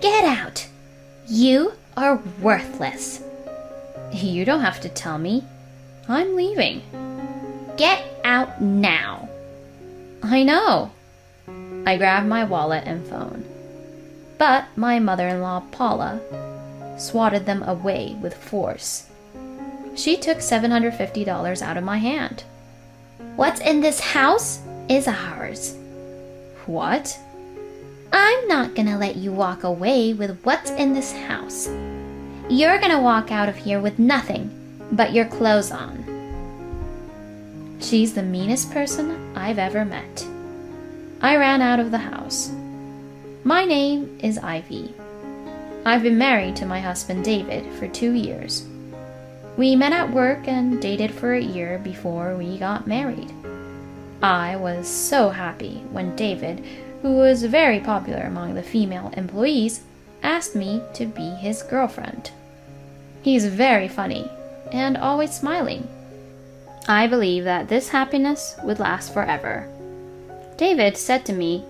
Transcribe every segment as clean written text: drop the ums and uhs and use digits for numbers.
Get out! You are worthless. You don't have to tell me. I'm leaving. Get out now. I know. I grabbed my wallet and phone. But my mother-in-law, Paula, swatted them away with force. She took $750 out of my hand. What's in this house is ours. What? I'm not gonna let you walk away with what's in this house. You're gonna walk out of here with nothing but your clothes on. She's the meanest person I've ever met. I ran out of the house. My name is Ivy. I've been married to my husband David for 2 years. We met at work and dated for a year before we got married. I was so happy when David, who was very popular among the female employees, asked me to be his girlfriend. He's very funny and always smiling. I believe that this happiness would last forever. David said to me,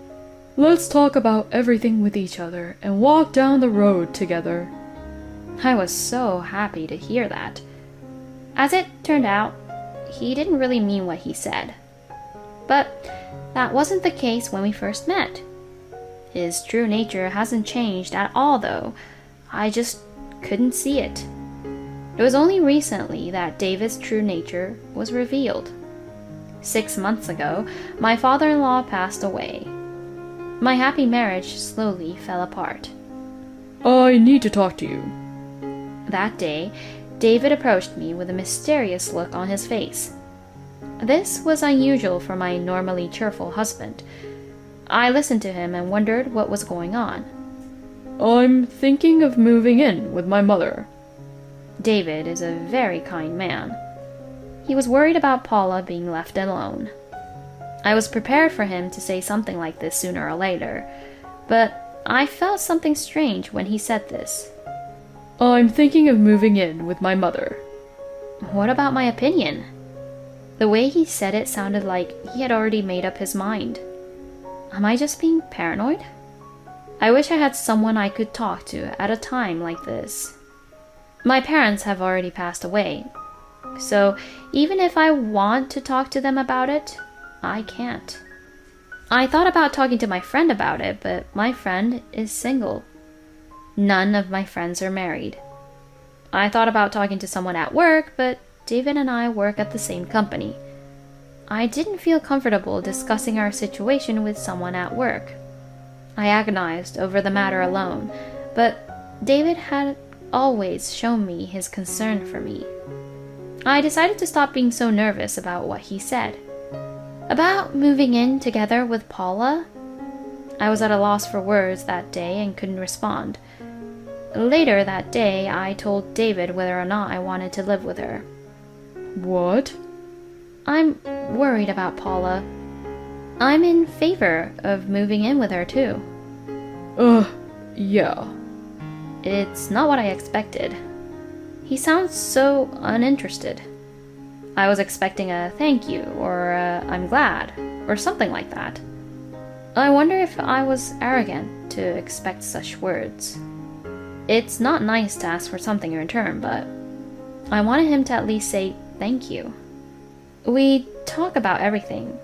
"Let's talk about everything with each other and walk down the road together." I was so happy to hear that. As it turned out, he didn't really mean what he said. But that wasn't the case when we first met. His true nature hasn't changed at all, though. I just couldn't see it. It was only recently that David's true nature was revealed. 6 months ago, my father-in-law passed away. My happy marriage slowly fell apart. "I need to talk to you." That day, David approached me with a mysterious look on his face. This was unusual for my normally cheerful husband. I listened to him and wondered what was going on. "I'm thinking of moving in with my mother." David is a very kind man. He was worried about Paula being left alone. I was prepared for him to say something like this sooner or later, but I felt something strange when he said this. "I'm thinking of moving in with my mother." What about my opinion? The way he said it sounded like he had already made up his mind. Am I just being paranoid? I wish I had someone I could talk to at a time like this. My parents have already passed away, so even if I want to talk to them about it, I can't. I thought about talking to my friend about it, but my friend is single. None of my friends are married. I thought about talking to someone at work, but David and I work at the same company. I didn't feel comfortable discussing our situation with someone at work. I agonized over the matter alone, but David had always shown me his concern for me. I decided to stop being so nervous about what he said. About moving in together with Paula? I was at a loss for words that day and couldn't respond. Later that day, I told David whether or not I wanted to live with her. "What?" I'm worried about Paula. I'm in favor of moving in with her too. Yeah. It's not what I expected. He sounds so uninterested. I was expecting a thank you or a I'm glad or something like that. I wonder if I was arrogant to expect such words. It's not nice to ask for something in return, but I wanted him to at least say thank you. We talk about everything,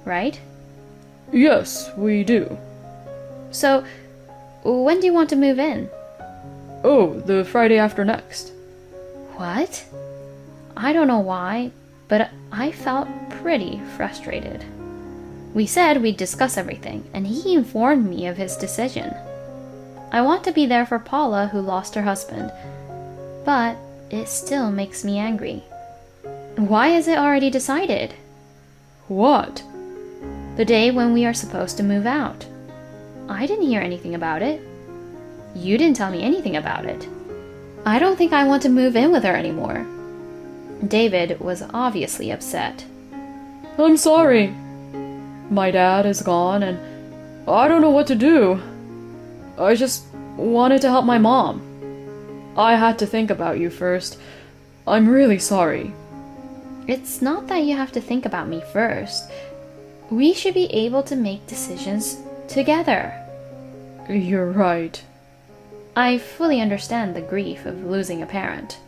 right? "Yes, we do." So, when do you want to move in? "Oh, the Friday after next." What? I don't know why, but I felt pretty frustrated. We said we'd discuss everything, and he informed me of his decision. I want to be there for Paula, who lost her husband, but it still makes me angry. Why is it already decided? "What?" The day when we are supposed to move out. I didn't hear anything about it. You didn't tell me anything about it. I don't think I want to move in with her anymore. David was obviously upset. "I'm sorry. My dad is gone and I don't know what to do. I just wanted to help my mom. I had to think about you first. I'm really sorry." It's not that you have to think about me first. We should be able to make decisions together. "You're right." I fully understand the grief of losing a parent.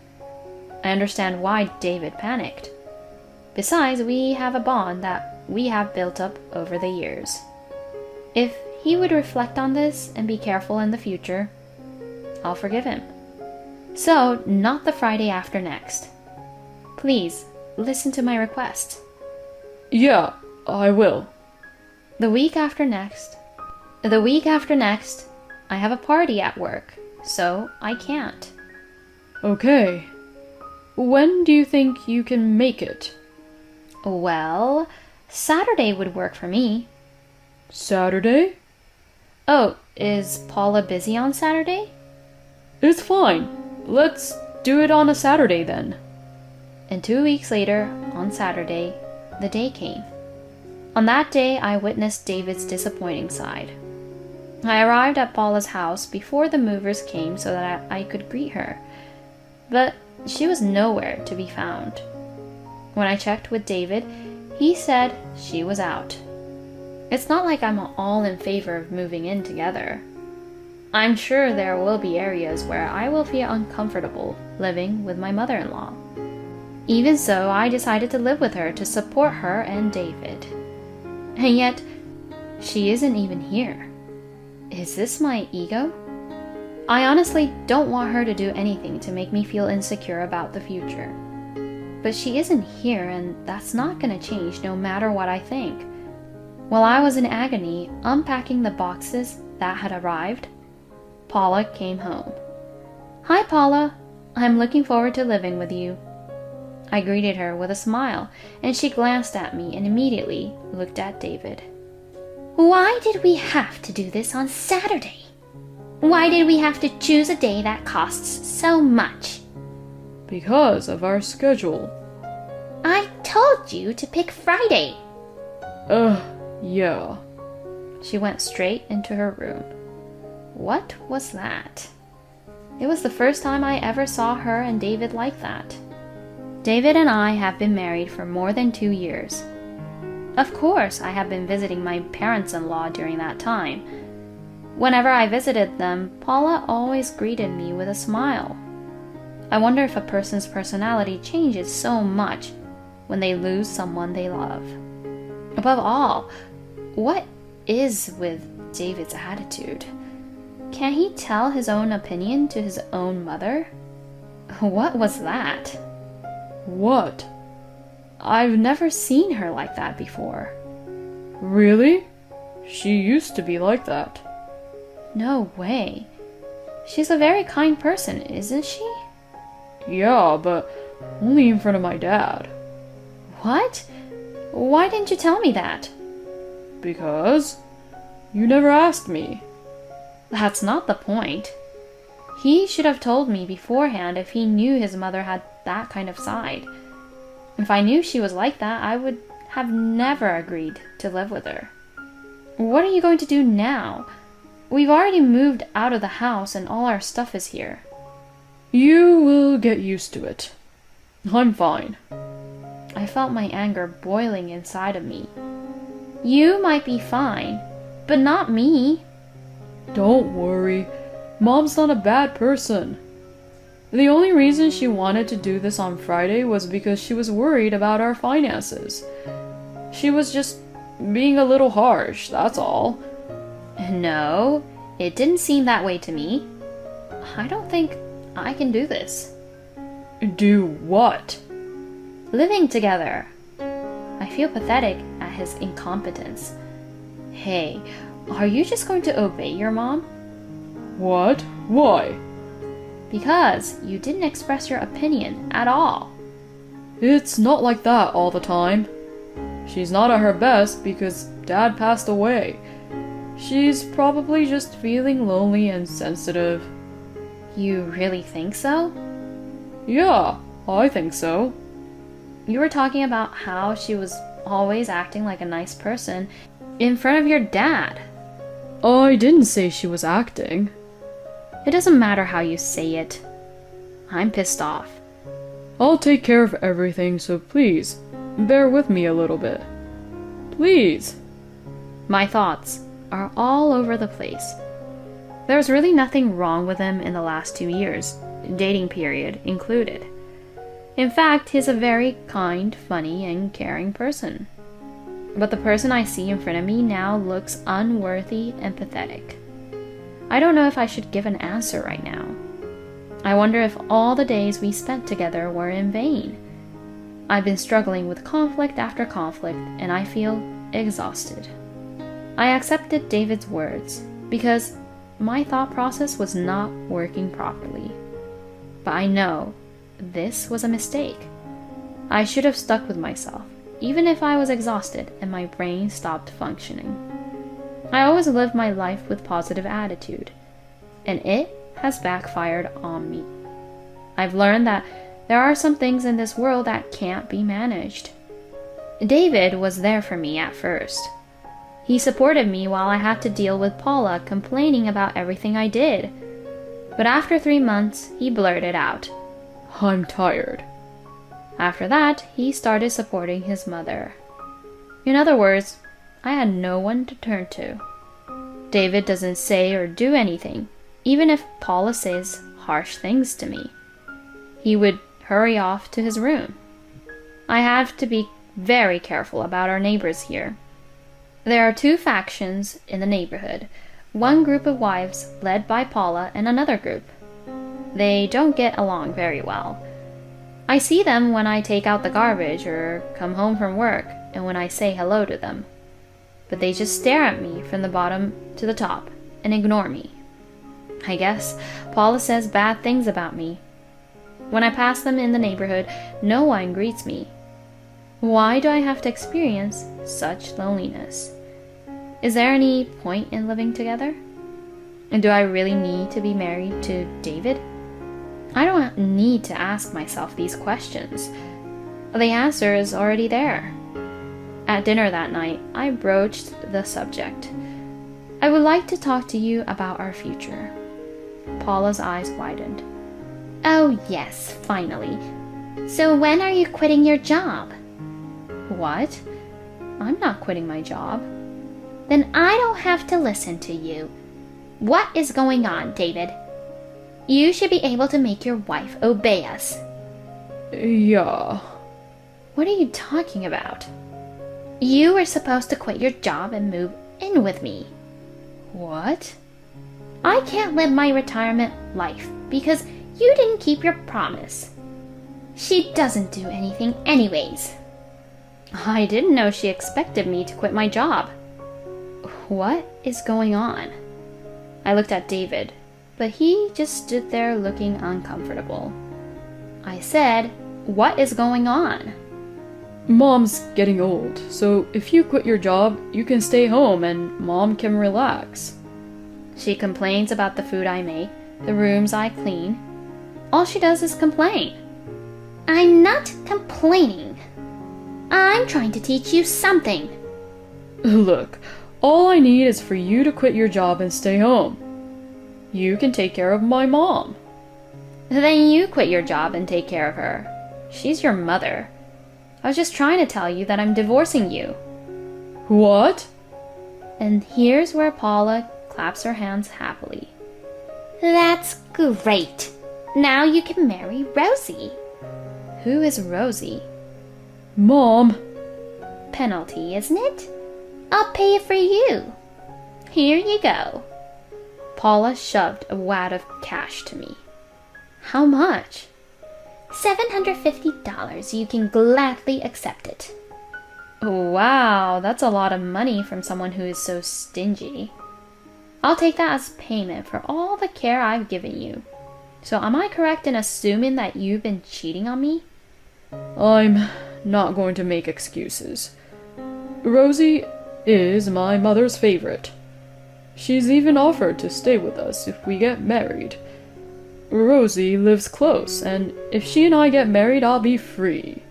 I understand why David panicked. Besides, we have a bond that we have built up over the years. If he would reflect on this and be careful in the future, I'll forgive him. So, not the Friday after next. Please, listen to my request. Yeah, I will. The week after next, I have a party at work, so I can't. Okay. When do you think you can make it? Well, Saturday would work for me. Saturday? Oh, is Paula busy on Saturday? It's fine. Let's do it on a Saturday then. And 2 weeks later, on Saturday, the day came. On that day, I witnessed David's disappointing side. I arrived at Paula's house before the movers came so that I could greet her, but she was nowhere to be found. When I checked with David, he said she was out. It's not like I'm all in favor of moving in together. I'm sure there will be areas where I will feel uncomfortable living with my mother-in-law. Even so, I decided to live with her to support her and David. And yet, she isn't even here. Is this my ego? I honestly don't want her to do anything to make me feel insecure about the future. But she isn't here, and that's not going to change no matter what I think. While I was in agony unpacking the boxes that had arrived, Paula came home. Hi, Paula. I'm looking forward to living with you. I greeted her with a smile, and she glanced at me and immediately looked at David. Why did we have to do this on Saturday? Why did we have to choose a day that costs so much? Because of our schedule. I told you to pick Friday. Yeah. She went straight into her room. What was that? It was the first time I ever saw her and David like that. David and I have been married for more than 2 years. Of course, I have been visiting my parents-in-law during that time. Whenever I visited them, Paula always greeted me with a smile. I wonder if a person's personality changes so much when they lose someone they love. Above all, what is with David's attitude? Can he tell his own opinion to his own mother? What was that? What? I've never seen her like that before. Really? She used to be like that. No way. She's a very kind person, isn't she? Yeah, but only in front of my dad. What? Why didn't you tell me that? Because you never asked me. That's not the point. He should have told me beforehand if he knew his mother had that kind of side. If I knew she was like that, I would have never agreed to live with her. What are you going to do now? We've already moved out of the house and all our stuff is here. You will get used to it. I'm fine. I felt my anger boiling inside of me. You might be fine, but not me. Don't worry. Mom's not a bad person. The only reason she wanted to do this on Friday was because she was worried about our finances. She was just being a little harsh, that's all. No, it didn't seem that way to me. I don't think I can do this. Do what? Living together. I feel pathetic at his incompetence. Hey, are you just going to obey your mom? What? Why? Because you didn't express your opinion at all. It's not like that all the time. She's not at her best because Dad passed away. She's probably just feeling lonely and sensitive. You really think so? Yeah, I think so. You were talking about how she was always acting like a nice person in front of your dad. I didn't say she was acting. It doesn't matter how you say it. I'm pissed off. I'll take care of everything, so please, bear with me a little bit. Please. My thoughts are all over the place. There's really nothing wrong with him in the last 2 years, dating period included. In fact, he's a very kind, funny, and caring person. But the person I see in front of me now looks unworthy and pathetic. I don't know if I should give an answer right now. I wonder if all the days we spent together were in vain. I've been struggling with conflict after conflict, and I feel exhausted. I accepted David's words because my thought process was not working properly. But I know this was a mistake. I should have stuck with myself, even if I was exhausted and my brain stopped functioning. I always lived my life with positive attitude, and it has backfired on me. I've learned that there are some things in this world that can't be managed. David was there for me at first. He supported me while I had to deal with Paula complaining about everything I did. But after 3 months, he blurted out, I'm tired. After that, he started supporting his mother. In other words, I had no one to turn to. David doesn't say or do anything, even if Paula says harsh things to me. He would hurry off to his room. I have to be very careful about our neighbors here. There are 2 factions in the neighborhood, one group of wives led by Paula and another group. They don't get along very well. I see them when I take out the garbage or come home from work and when I say hello to them. But they just stare at me from the bottom to the top and ignore me. I guess Paula says bad things about me. When I pass them in the neighborhood, no one greets me. Why do I have to experience such loneliness? Is there any point in living together? And do I really need to be married to David? I don't need to ask myself these questions. The answer is already there. At dinner that night, I broached the subject. I would like to talk to you about our future. Paula's eyes widened. Oh yes, finally. So when are you quitting your job? What? I'm not quitting my job. Then I don't have to listen to you. What is going on, David? You should be able to make your wife obey us. Yeah. What are you talking about? You were supposed to quit your job and move in with me. What? I can't live my retirement life because you didn't keep your promise. She doesn't do anything anyways. I didn't know she expected me to quit my job. What is going on? I looked at David, but he just stood there looking uncomfortable. I said, "What is going on?" Mom's getting old, so if you quit your job, you can stay home and Mom can relax. She complains about the food I make, the rooms I clean. All she does is complain. I'm not complaining. I'm trying to teach you something. Look, all I need is for you to quit your job and stay home. You can take care of my mom. Then you quit your job and take care of her. She's your mother. I was just trying to tell you that I'm divorcing you. What? And here's where Paula claps her hands happily. That's great. Now you can marry Rosie. Who is Rosie? Mom. Penalty, isn't it? I'll pay it for you. Here you go. Paula shoved a wad of cash to me. How much? $750. You can gladly accept it. Wow, that's a lot of money from someone who is so stingy. I'll take that as payment for all the care I've given you. So am I correct in assuming that you've been cheating on me? I'm not going to make excuses. Rosie is my mother's favorite. She's even offered to stay with us if we get married. Rosie lives close, and if she and I get married, I'll be free.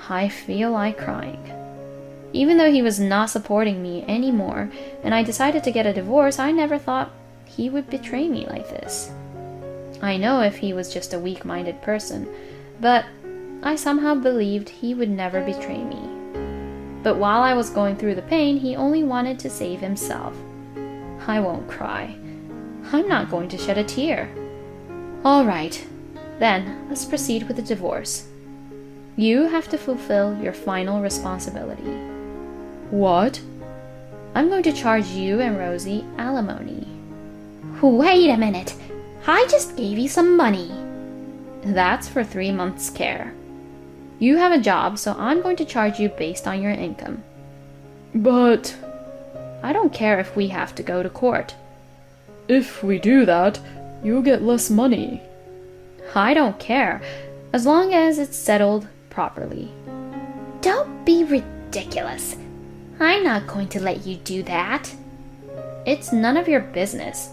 I feel like crying. Even though he was not supporting me anymore, and I decided to get a divorce, I never thought he would betray me like this. I know if he was just a weak-minded person, but I somehow believed he would never betray me. But while I was going through the pain, he only wanted to save himself. I won't cry. I'm not going to shed a tear. All right, then let's proceed with the divorce. You have to fulfill your final responsibility. What? I'm going to charge you and Rosie alimony. Wait a minute. I just gave you some money. That's for 3 months' care. You have a job, so I'm going to charge you based on your income. But I don't care if we have to go to court. if we do that, you'll get less money. I don't care, as long as it's settled properly. Don't be ridiculous. I'm not going to let you do that. It's none of your business.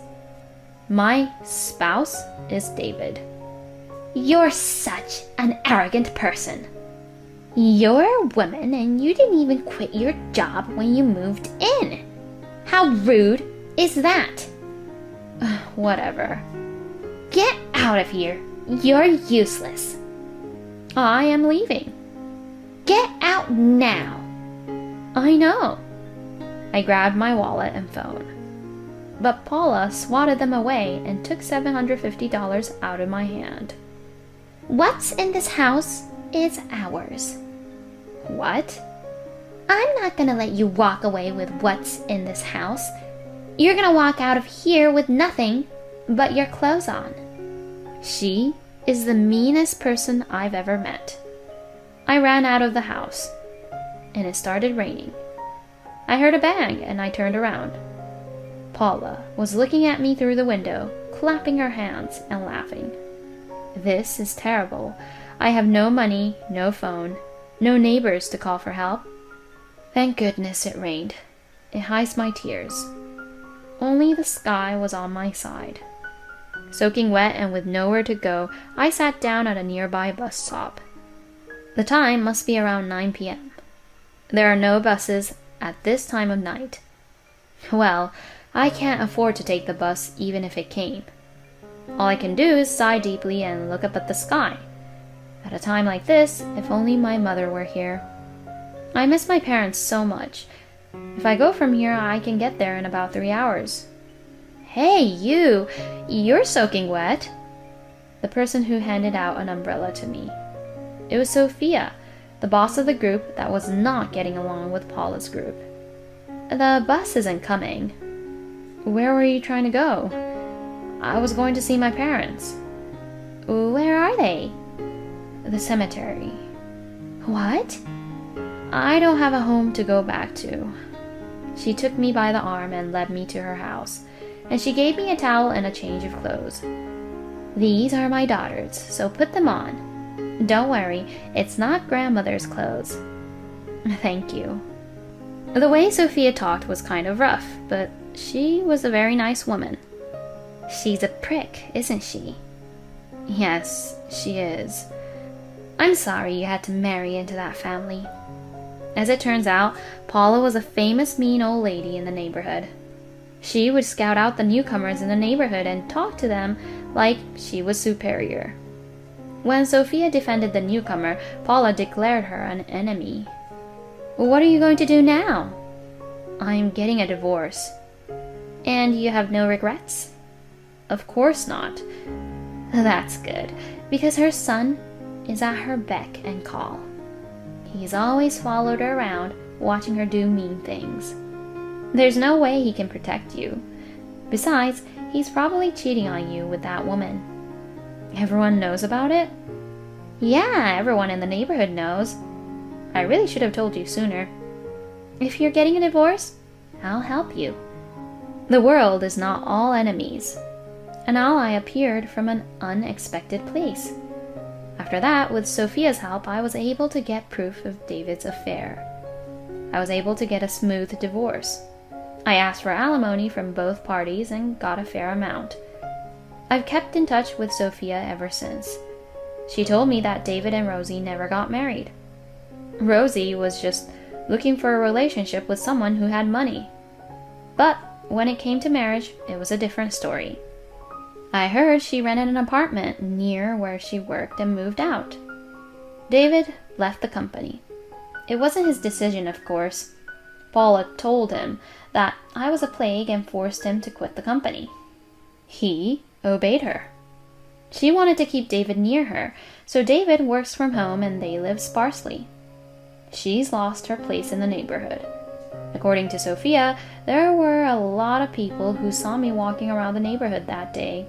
My spouse is David. You're such an arrogant person. You're a woman and you didn't even quit your job when you moved in. How rude is that? Whatever. Get out of here. You're useless. I am leaving. Get out now. I know. I grabbed my wallet and phone. But Paula swatted them away and took $750 out of my hand. What's in this house is ours. What? I'm not gonna let you walk away with what's in this house. You're gonna walk out of here with nothing but your clothes on. She is the meanest person I've ever met. I ran out of the house, and it started raining. I heard a bang, and I turned around. Paula was looking at me through the window, clapping her hands and laughing. This is terrible. I have no money, no phone, no neighbors to call for help. Thank goodness it rained. It hides my tears. Only the sky was on my side. Soaking wet and with nowhere to go, I sat down at a nearby bus stop. The time must be around 9 p.m. There are no buses at this time of night. Well, I can't afford to take the bus even if it came. All I can do is sigh deeply and look up at the sky. At a time like this, if only my mother were here. I miss my parents so much. If I go from here, I can get there in about 3 hours. Hey, you're soaking wet. The person who handed out an umbrella to me. It was Sophia, the boss of the group that was not getting along with Paula's group. The bus isn't coming. Where were you trying to go? I was going to see my parents. Where are they? The cemetery. What? I don't have a home to go back to. She took me by the arm and led me to her house, and she gave me a towel and a change of clothes. These are my daughters, so put them on. Don't worry, it's not grandmother's clothes. Thank you. The way Sophia talked was kind of rough, but she was a very nice woman. She's a prick, isn't she? Yes, she is. I'm sorry you had to marry into that family. As it turns out, Paula was a famous mean old lady in the neighborhood. She would scout out the newcomers in the neighborhood and talk to them like she was superior. When Sophia defended the newcomer, Paula declared her an enemy. What are you going to do now? I'm getting a divorce. And you have no regrets? Of course not. That's good, because her son is at her beck and call. He's always followed her around, watching her do mean things. There's no way he can protect you. Besides, he's probably cheating on you with that woman. Everyone knows about it? Yeah, everyone in the neighborhood knows. I really should have told you sooner. If you're getting a divorce, I'll help you. The world is not all enemies. An ally appeared from an unexpected place. After that, with Sophia's help, I was able to get proof of David's affair. I was able to get a smooth divorce. I asked for alimony from both parties and got a fair amount. I've kept in touch with Sophia ever since. She told me that David and Rosie never got married. Rosie was just looking for a relationship with someone who had money. But when it came to marriage, it was a different story. I heard she rented an apartment near where she worked and moved out. David left the company. It wasn't his decision, of course. Paula told him that I was a plague and forced him to quit the company. He obeyed her. She wanted to keep David near her, so David works from home and they live sparsely. She's lost her place in the neighborhood. According to Sophia, there were a lot of people who saw me walking around the neighborhood that day.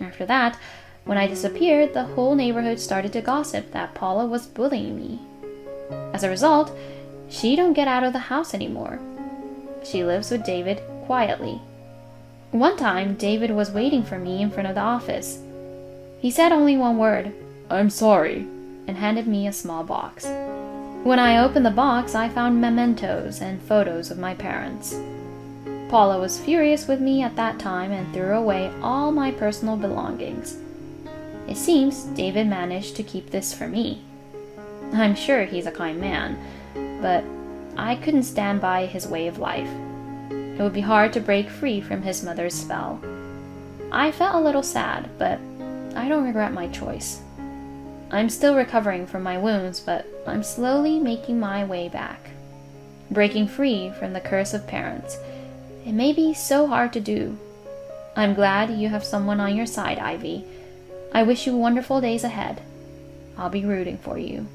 After that, when I disappeared, the whole neighborhood started to gossip that Paula was bullying me. As a result, she don't get out of the house anymore. She lives with David quietly. One time, David was waiting for me in front of the office. He said only one word, I'm sorry, and handed me a small box. When I opened the box, I found mementos and photos of my parents. Paula was furious with me at that time and threw away all my personal belongings. It seems David managed to keep this for me. I'm sure he's a kind man, but I couldn't stand by his way of life. It would be hard to break free from his mother's spell. I felt a little sad, but I don't regret my choice. I'm still recovering from my wounds, but I'm slowly making my way back. Breaking free from the curse of parents. It may be so hard to do. I'm glad you have someone on your side, Ivy. I wish you wonderful days ahead. I'll be rooting for you.